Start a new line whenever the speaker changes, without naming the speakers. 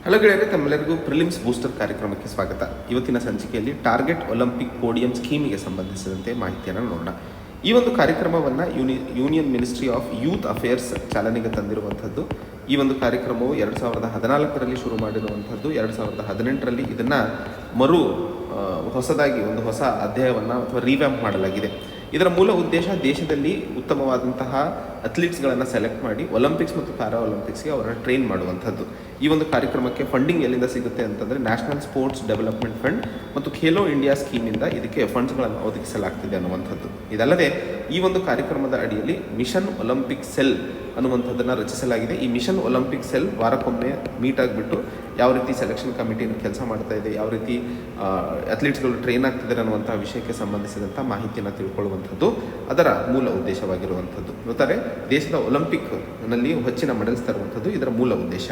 Hello ಗೆಳೆಯರೆ, ತಮ್ಮೆಲ್ಲರಿಗೂ prelims booster ಕಾರ್ಯಕ್ರಮಕ್ಕೆ ಸ್ವಾಗತ. ಇವತ್ತಿನ ಸಂಚಿಕೆಯಲ್ಲಿ ಟಾರ್ಗೆಟ್ ಒಲಿಂಪಿಕ್ ಪೋಡಿಯಂ ಸ್ಕೀಮಿಗೆ ಸಂಬಂಧಿಸಿದಂತೆ ಮಾಹಿತಿಯನ್ನು ನೋಡೋಣ. ಈ ಒಂದು ಕಾರ್ಯಕ್ರಮವನ್ನು union ministry of youth affairs ಚಾಲನೆಗೆ ತಂದಿರುವಂಥದ್ದು. ಈ ಒಂದು ಕಾರ್ಯಕ್ರಮವು 2014ರಲ್ಲಿ ಶುರು ಮಾಡಿರುವಂಥದ್ದು. 2018ರಲ್ಲಿ ಇದನ್ನು ಹೊಸದಾಗಿ ಒಂದು ಹೊಸ ಅಧ್ಯಾಯವನ್ನು ಅಥವಾ ರಿವ್ಯಾಂಪ್ ಮಾಡಲಾಗಿದೆ. ಇದರ ಮೂಲ ಉದ್ದೇಶ ದೇಶದಲ್ಲಿ ಉತ್ತಮವಾದಂತಹ ಅಥ್ಲೀಟ್ಸ್ಗಳನ್ನು ಸೆಲೆಕ್ಟ್ ಮಾಡಿ ಒಲಿಂಪಿಕ್ಸ್ ಮತ್ತು ಪ್ಯಾರಾ ಒಲಿಂಪಿಕ್ಸ್ಗೆ ಅವರನ್ನು ಟ್ರೈನ್ ಮಾಡುವಂಥದ್ದು. ಈ ಒಂದು ಕಾರ್ಯಕ್ರಮಕ್ಕೆ ಫಂಡಿಂಗ್ ಎಲ್ಲಿಂದ ಸಿಗುತ್ತೆ ಅಂತಂದರೆ ನ್ಯಾಷನಲ್ ಸ್ಪೋರ್ಟ್ಸ್ ಡೆವಲಪ್ಮೆಂಟ್ ಫಂಡ್ ಮತ್ತು ಖೇಲೋ ಇಂಡಿಯಾ ಸ್ಕೀಮಿಂದ ಇದಕ್ಕೆ ಫಂಡ್ಸ್ಗಳನ್ನು ಒದಗಿಸಲಾಗ್ತಿದೆ ಅನ್ನುವಂಥದ್ದು. ಇದಲ್ಲದೆ ಈ ಒಂದು ಕಾರ್ಯಕ್ರಮದ ಅಡಿಯಲ್ಲಿ ಮಿಷನ್ ಒಲಿಂಪಿಕ್ ಸೆಲ್ ಅನ್ನುವಂಥದ್ದನ್ನು ರಚಿಸಲಾಗಿದೆ. ಈ ಮಿಷನ್ ಒಲಿಂಪಿಕ್ ಸೆಲ್ ವಾರಕ್ಕೊಮ್ಮೆ ಮೀಟ್ ಆಗಿಬಿಟ್ಟು ಯಾವ ರೀತಿ ಸೆಲೆಕ್ಷನ್ ಕಮಿಟಿನ ಕೆಲಸ ಮಾಡ್ತಾ ಇದೆ, ಯಾವ ರೀತಿ ಅಥ್ಲೀಟ್ಸ್ಗಳು ಟ್ರೈನ್ ಆಗ್ತಿದ್ದಾರೆ ಅನ್ನುವಂಥ ವಿಷಯಕ್ಕೆ ಸಂಬಂಧಿಸಿದಂಥ ಮಾಹಿತಿಯನ್ನು ತಿಳ್ಕೊಳ್ಳುವಂಥದ್ದು ಅದರ ಮೂಲ ಉದ್ದೇಶವಾಗಿರುವಂಥದ್ದು. ನೋಡ್ತಾರೆ, ದೇಶದ ಒಲಿಂಪಿಕ್ನಲ್ಲಿ ಹೆಚ್ಚಿನ ಮೆಡಲ್ಸ್ ತರುವಂಥದ್ದು ಇದರ ಮೂಲ ಉದ್ದೇಶ.